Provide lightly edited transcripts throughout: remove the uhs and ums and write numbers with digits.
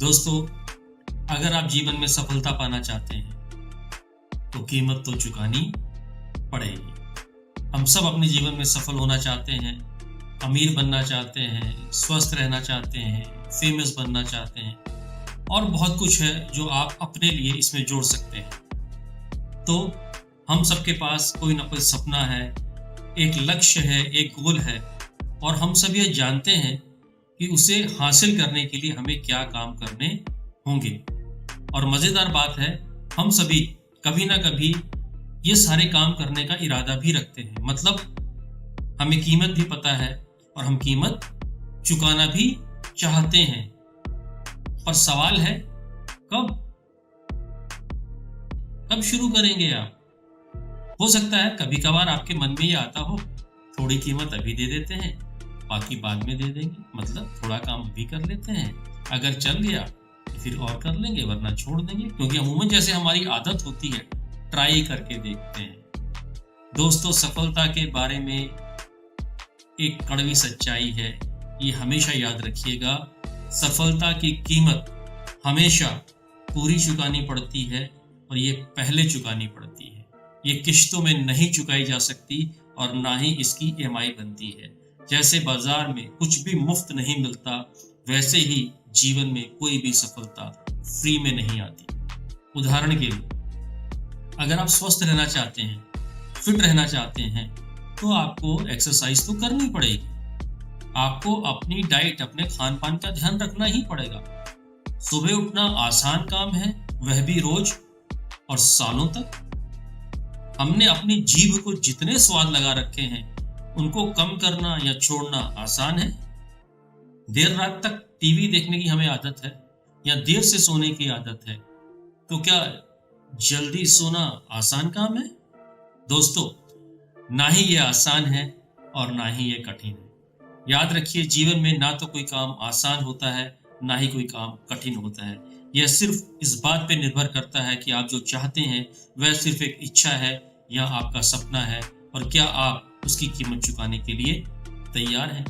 दोस्तों, अगर आप जीवन में सफलता पाना चाहते हैं तो कीमत तो चुकानी पड़ेगी। हम सब अपने जीवन में सफल होना चाहते हैं, अमीर बनना चाहते हैं, स्वस्थ रहना चाहते हैं, फेमस बनना चाहते हैं और बहुत कुछ है जो आप अपने लिए इसमें जोड़ सकते हैं। तो हम सबके पास कोई ना कोई सपना है, एक लक्ष्य है, एक गोल है और हम सब ये जानते हैं कि उसे हासिल करने के लिए हमें क्या काम करने होंगे। और मज़ेदार बात है, हम सभी कभी ना कभी ये सारे काम करने का इरादा भी रखते हैं। मतलब हमें कीमत भी पता है और हम कीमत चुकाना भी चाहते हैं। पर सवाल है कब कब शुरू करेंगे आप? हो सकता है कभी कभार आपके मन में ये आता हो, थोड़ी कीमत अभी दे देते हैं, बाकी बाद में दे देंगे। मतलब थोड़ा काम अभी कर लेते हैं, अगर चल गया तो फिर और कर लेंगे, वरना छोड़ देंगे। क्योंकि अमूमन जैसे हमारी आदत होती है, ट्राई करके देखते हैं। दोस्तों, सफलता के बारे में एक कड़वी सच्चाई है, ये हमेशा याद रखिएगा। सफलता की कीमत हमेशा पूरी चुकानी पड़ती है और ये पहले चुकानी पड़ती है। ये किश्तों में नहीं चुकाई जा सकती और ना ही इसकी ईएमआई बनती है। जैसे बाजार में कुछ भी मुफ्त नहीं मिलता, वैसे ही जीवन में कोई भी सफलता फ्री में नहीं आती। उदाहरण के लिए, अगर आप स्वस्थ रहना चाहते हैं, फिट रहना चाहते हैं, तो आपको एक्सरसाइज तो करनी पड़ेगी। आपको अपनी डाइट, अपने खान पान का ध्यान रखना ही पड़ेगा। सुबह उठना आसान काम है, वह भी रोज और सालों तक। हमने अपनी जीभ को जितने स्वाद लगा रखे हैं, उनको कम करना या छोड़ना आसान है। देर रात तक टीवी देखने की हमें आदत है या देर से सोने की आदत है, तो क्या जल्दी सोना आसान काम है? दोस्तों, ना ही ये आसान है और ना ही ये कठिन है। याद रखिए, जीवन में ना तो कोई काम आसान होता है, ना ही कोई काम कठिन होता है। यह सिर्फ इस बात पे निर्भर करता है कि आप जो चाहते हैं वह सिर्फ एक इच्छा है या आपका सपना है, और क्या आप उसकी कीमत चुकाने के लिए तैयार हैं।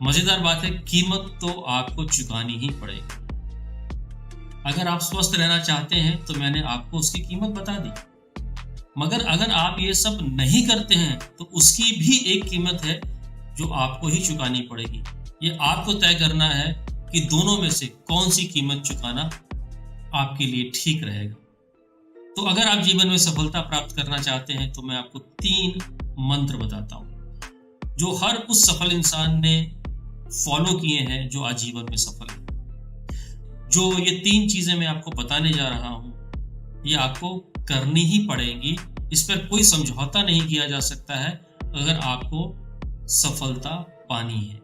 मजेदार बात है, कीमत तो आपको चुकानी ही पड़ेगी। अगर आप स्वस्थ रहना चाहते हैं तो मैंने आपको उसकी कीमत बता दी, मगर अगर आप ये सब नहीं करते हैं तो उसकी भी एक कीमत है जो आपको ही चुकानी पड़ेगी। ये आपको तय करना है कि दोनों में से कौन सी कीमत चुकाना आपके लिए ठीक रहेगा। तो अगर आप जीवन में सफलता प्राप्त करना चाहते हैं तो मैं आपको 3 मंत्र बताता हूं जो हर उस सफल इंसान ने फॉलो किए हैं जो आजीवन में सफल है। जो ये 3 चीजें मैं आपको बताने जा रहा हूं, ये आपको करनी ही पड़ेंगी। इस पर कोई समझौता नहीं किया जा सकता है अगर आपको सफलता पानी है।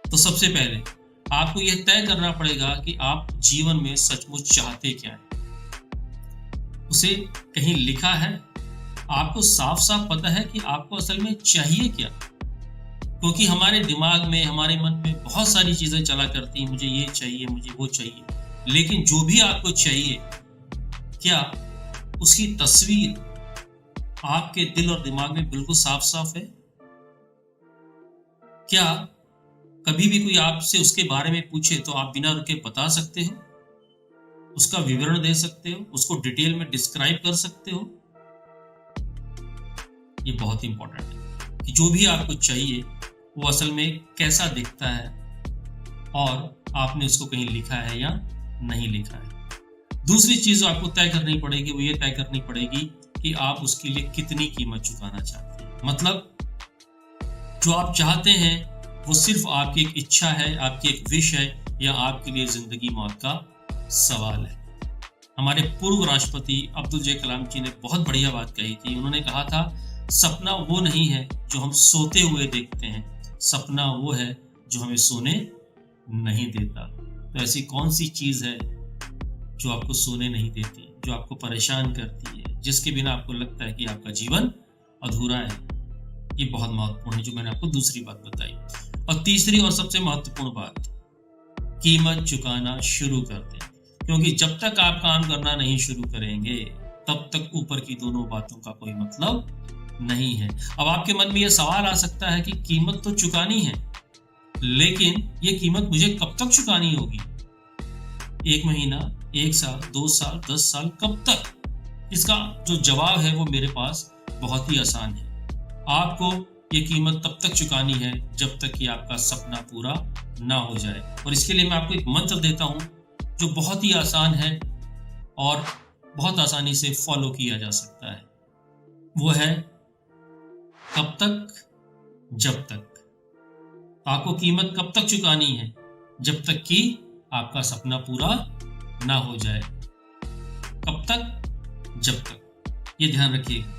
तो सबसे पहले आपको यह तय करना पड़ेगा कि आप जीवन में सचमुच चाहते क्या हैं। उसे कहीं लिखा है? आपको साफ साफ पता है कि आपको असल में चाहिए क्या? क्योंकि हमारे दिमाग में, हमारे मन में बहुत सारी चीजें चला करती हैं, मुझे ये चाहिए, मुझे वो चाहिए। लेकिन जो भी आपको चाहिए, क्या उसकी तस्वीर आपके दिल और दिमाग में बिल्कुल साफ साफ है? क्या कभी भी कोई आपसे उसके बारे में पूछे तो आप बिना रुके बता सकते हो? उसका विवरण दे सकते हो? उसको डिटेल में डिस्क्राइब कर सकते हो? ये बहुत इंपॉर्टेंट है कि जो भी आपको चाहिए वो असल में कैसा दिखता है और आपने उसको कहीं लिखा है या नहीं लिखा है। दूसरी चीज आपको तय करनी पड़ेगी, वो ये तय करनी पड़ेगी कि आप उसके लिए कितनी कीमत चुकाना चाहते हैं। मतलब जो आप चाहते हैं वो सिर्फ आपकी एक इच्छा है, आपकी एक विश है, या आपके लिए जिंदगी मौत का सवाल है। हमारे पूर्व राष्ट्रपति अब्दुल जे कलाम जी ने बहुत बढ़िया बात कही थी। उन्होंने कहा था, सपना वो नहीं है जो हम सोते हुए देखते हैं, सपना वो है जो हमें सोने नहीं देता। तो ऐसी कौन सी चीज है जो आपको सोने नहीं देती, जो आपको परेशान करती है, जिसके बिना आपको लगता है कि आपका जीवन अधूरा है? ये बहुत महत्वपूर्ण है जो मैंने आपको दूसरी बात बताई। और तीसरी और सबसे महत्वपूर्ण बात, कीमत चुकाना शुरू कर दें। क्योंकि जब तक आप काम करना नहीं शुरू करेंगे तब तक ऊपर की दोनों बातों का कोई मतलब नहीं है। अब आपके मन में यह सवाल आ सकता है कि कीमत तो चुकानी है, लेकिन ये कीमत मुझे कब तक चुकानी होगी? 1 महीना, 1 साल, 2 साल, 10 साल, कब तक? इसका जो जवाब है वो मेरे पास बहुत ही आसान है। आपको ये कीमत तब तक चुकानी है जब तक कि आपका सपना पूरा ना हो जाए। और इसके लिए मैं आपको एक मंत्र देता हूँ जो बहुत ही आसान है और बहुत आसानी से फॉलो किया जा सकता है। वो है कब तक, जब तक। आपको कीमत कब तक चुकानी है? जब तक कि आपका सपना पूरा ना हो जाए। कब तक? जब तक। ये ध्यान रखिएगा।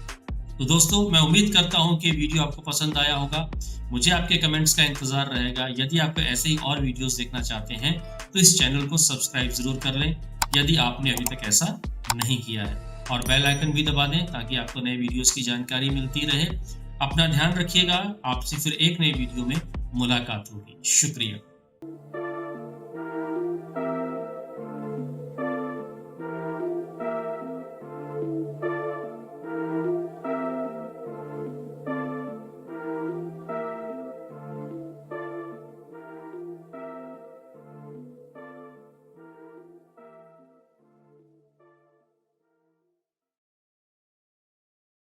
तो दोस्तों, मैं उम्मीद करता हूं कि वीडियो आपको पसंद आया होगा। मुझे आपके कमेंट्स का इंतजार रहेगा। यदि आपको ऐसे ही और वीडियोस देखना चाहते हैं तो इस चैनल को सब्सक्राइब जरूर कर लें यदि आपने अभी तक ऐसा नहीं किया है, और बेल आइकन भी दबा दें ताकि आपको नए वीडियोस की जानकारी मिलती रहे। अपना ध्यान रखिएगा। आपसे फिर एक नई वीडियो में मुलाकात होगी। शुक्रिया।